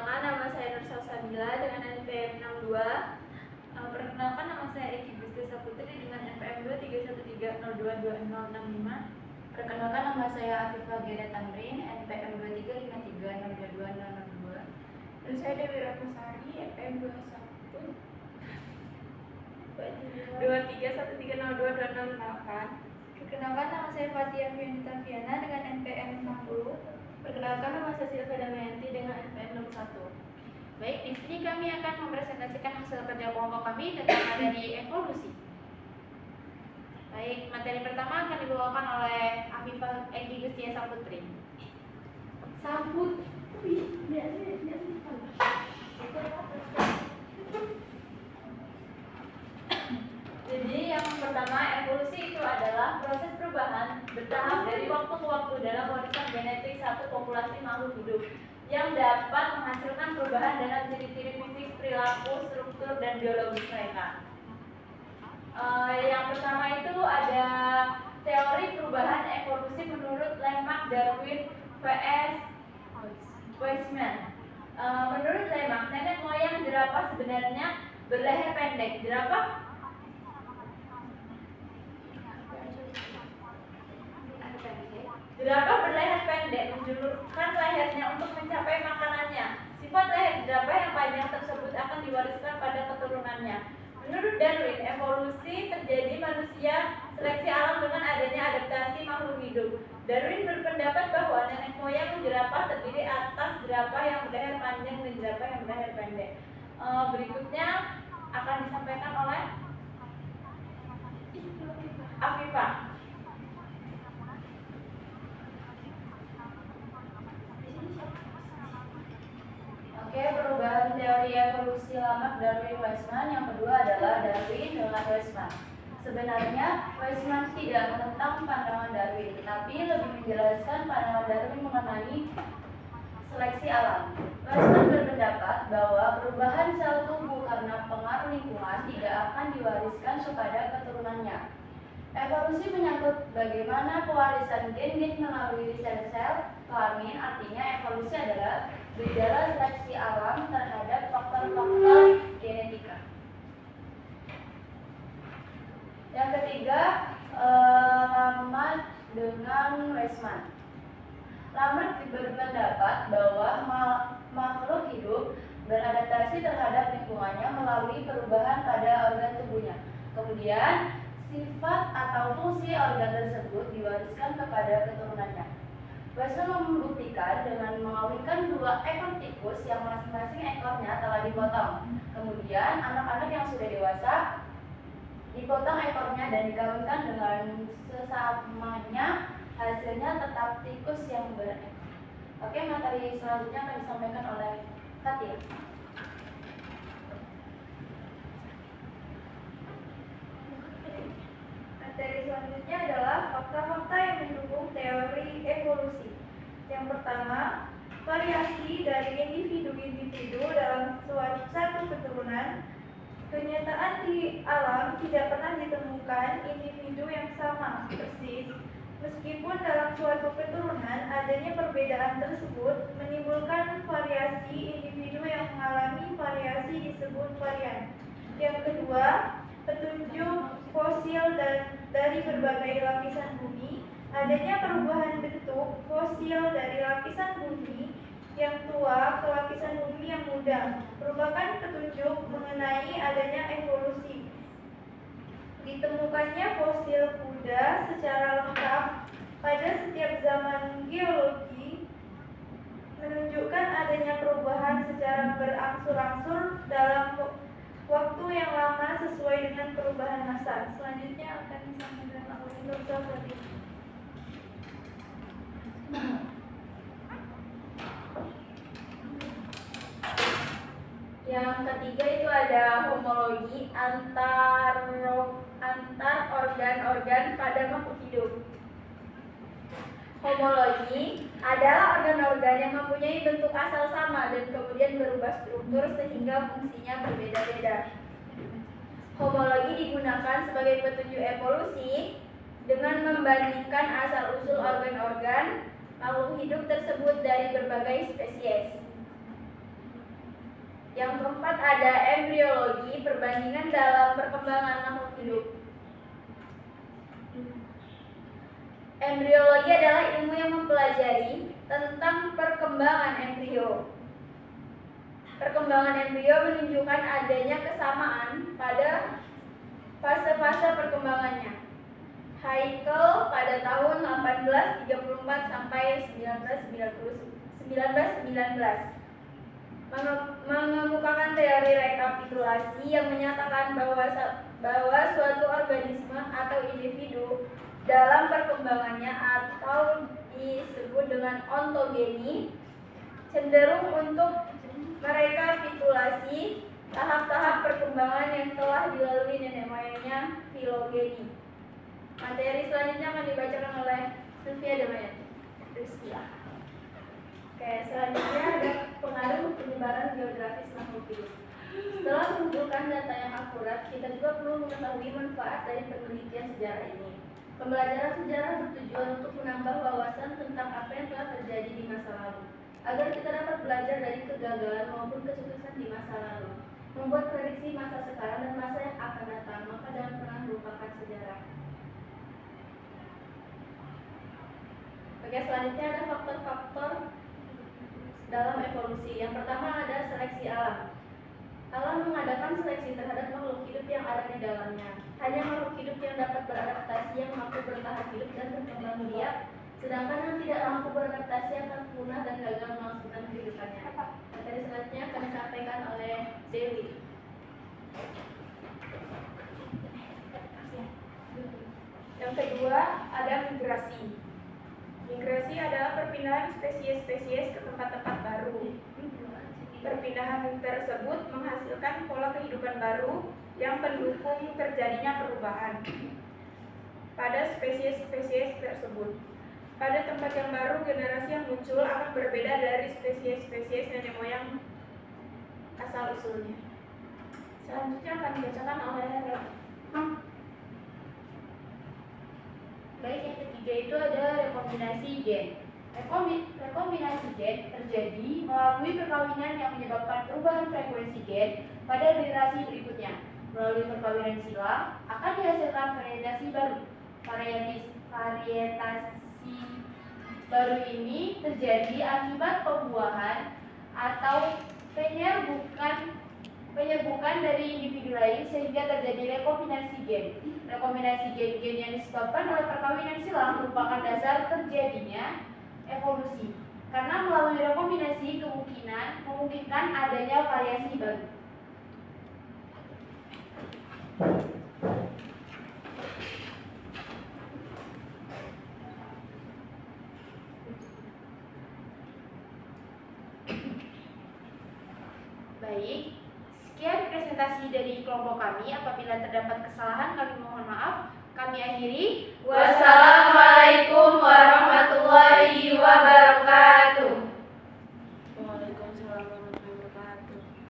Perkenalkan, nama saya Nur Salsabila dengan NPM 62. Perkenalkan, nama saya Eki Gustiasa Putri dengan NPM 23130222065. Perkenalkan, nama saya Afifah Geda Tamrin, NPM 23530222062. Dan saya Dewi Ratnasari, NPM 23130222068. Perkenalkan, nama saya Fatia Fianita Fiana dengan NPM 60. Perkenalkan, nama saya Silvia Damayanti dengan NPM 61. Baik, di sini kami akan mempresentasikan hasil kerja kelompok kami tentang materi evolusi. Baik, materi pertama akan dibawakan oleh Afifah Eki Gustiasa Putri. Sambut. Jadi yang pertama, evolusi itu adalah proses perubahan bertahap dari waktu ke waktu dalam warisan genetik satu populasi makhluk hidup yang dapat menghasilkan perubahan dalam ciri-ciri fisik, perilaku, struktur, dan biologis mereka. Yang pertama itu ada teori perubahan evolusi menurut Lamarck, Darwin, vs. Weismann. Menurut Lamarck, nenek moyang jerapah sebenarnya berleher pendek. Jerapah berleher pendek menjulurkan lehernya untuk mencapai makanannya. Sifat leher jerapah yang panjang tersebut akan diwariskan pada keturunannya. Menurut Darwin, evolusi terjadi manusia seleksi alam dengan adanya adaptasi makhluk hidup. Darwin berpendapat bahwa nenek moyang jerapah terdiri atas jerapah yang berleher panjang dan jerapah yang berleher pendek. Berikutnya akan disampaikan oleh Afifah. Oke, perubahan teori evolusi Lamarck, Darwin, Weismann. Yang kedua adalah Darwin dengan Weismann. Sebenarnya Weismann tidak menentang pandangan Darwin, tetapi lebih menjelaskan pandangan Darwin mengenai seleksi alam. Weismann berpendapat bahwa perubahan sel tubuh karena pengaruh lingkungan tidak akan diwariskan kepada keturunannya. Evolusi menyangkut bagaimana pewarisan gen-gen melalui sel-sel kelamin. Artinya evolusi adalah gejala seleksi alam terhadap faktor-faktor genetika. Yang ketiga, Lamarck dengan Weismann. Lamarck berpendapat bahwa makhluk hidup beradaptasi terhadap lingkungannya melalui perubahan pada organ tubuhnya. Kemudian, sifat atau fungsi organ tersebut diwariskan kepada keturunannya. Weismann membuktikan dengan mengawinkan 2 ekor tikus yang masing-masing ekornya telah dipotong. Kemudian, anak-anak yang sudah dewasa dipotong ekornya dan dikawinkan dengan sesamanya, hasilnya tetap tikus yang berekor. Oke, materi selanjutnya akan disampaikan oleh Fatia. Materi selanjutnya adalah fakta-fakta yang mendukung teori evolusi. Yang pertama, variasi dari individu-individu dalam satu keturunan. Kenyataan di alam tidak pernah ditemukan individu yang sama persis. Meskipun dalam suatu keturunan adanya perbedaan tersebut menimbulkan variasi, individu yang mengalami variasi disebut varian. Yang kedua, petunjuk fosil dari berbagai lapisan bumi. Adanya perubahan bentuk fosil dari lapisan bumi yang tua ke lapisan bumi yang muda merupakan petunjuk mengenai adanya evolusi. Ditemukannya fosil kuda secara lengkap pada setiap zaman geologi menunjukkan adanya perubahan secara berangsur-angsur dalam waktu yang lama sesuai dengan perubahan massa. Selanjutnya akan disampaikan oleh Nur Salsabila. Yang ketiga itu ada homologi antar organ-organ pada makhluk hidup. Homologi adalah organ-organ yang mempunyai bentuk asal sama dan kemudian berubah struktur sehingga fungsinya berbeda-beda. Homologi digunakan sebagai petunjuk evolusi dengan membandingkan asal-usul organ-organ makhluk hidup tersebut dari berbagai spesies. Yang keempat ada embriologi, perbandingan dalam perkembangan makhluk hidup. Embriologi adalah ilmu yang mempelajari tentang perkembangan embrio. Perkembangan embrio menunjukkan adanya kesamaan pada fase-fase perkembangannya. Haeckel pada tahun 1834 sampai 1919 mengemukakan teori rekapitulasi yang menyatakan bahwa suatu organisme atau individu dalam perkembangannya atau disebut dengan ontogeni cenderung untuk merekapitulasi tahap-tahap perkembangan yang telah dilalui nenek moyangnya filogeni. Materi selanjutnya akan dibacakan oleh Sylvia Damayanti. Oke, selanjutnya ada pengaruh penyebaran geografis makhluk hidup. Setelah mengumpulkan data yang akurat, kita juga perlu mengetahui manfaat dari penelitian sejarah ini. Pembelajaran sejarah bertujuan untuk menambah wawasan tentang apa yang telah terjadi di masa lalu, agar kita dapat belajar dari kegagalan maupun kesuksesan di masa lalu, membuat prediksi masa sekarang dan masa yang akan datang, maka jangan pernah melupakan sejarah. Oke, selanjutnya ada faktor-faktor dalam evolusi. Yang pertama ada seleksi alam. Alam mengadakan seleksi terhadap makhluk hidup yang ada di dalamnya. Hanya makhluk hidup yang dapat beradaptasi yang mampu bertahan hidup dan berkembang biak, sedangkan yang tidak mampu beradaptasi akan punah dan gagal melangsungkan kehidupannya. Materi selanjutnya akan disampaikan oleh Dewi. Yang kedua ada migrasi. Migrasi adalah perpindahan spesies-spesies ke tempat-tempat baru. Perpindahan tersebut menghasilkan pola kehidupan baru yang mendukung terjadinya perubahan pada spesies-spesies tersebut. Pada tempat yang baru, generasi yang muncul akan berbeda dari spesies-spesies nenek moyang asal-usulnya. Selanjutnya akan dibacakan oleh Baik, yang ketiga itu ada rekombinasi gen. Rekombinasi gen terjadi melalui perkawinan yang menyebabkan perubahan frekuensi gen pada generasi berikutnya. Melalui perkawinan silang akan dihasilkan varietasi baru. Varietasi baru ini terjadi akibat pembuahan atau penyerbukan dari individu lain sehingga terjadi rekombinasi gen. Rekombinasi gen-gen yang disebabkan oleh perkawinan silang merupakan dasar terjadinya evolusi. Karena melalui rekombinasi memungkinkan adanya variasi baru. Baik, sekian presentasi dari kelompok kami. Apabila terdapat kesalahan, kami mohon maaf. Kami akhiri. Wassalamualaikum warahmatullahi wabarakatuh.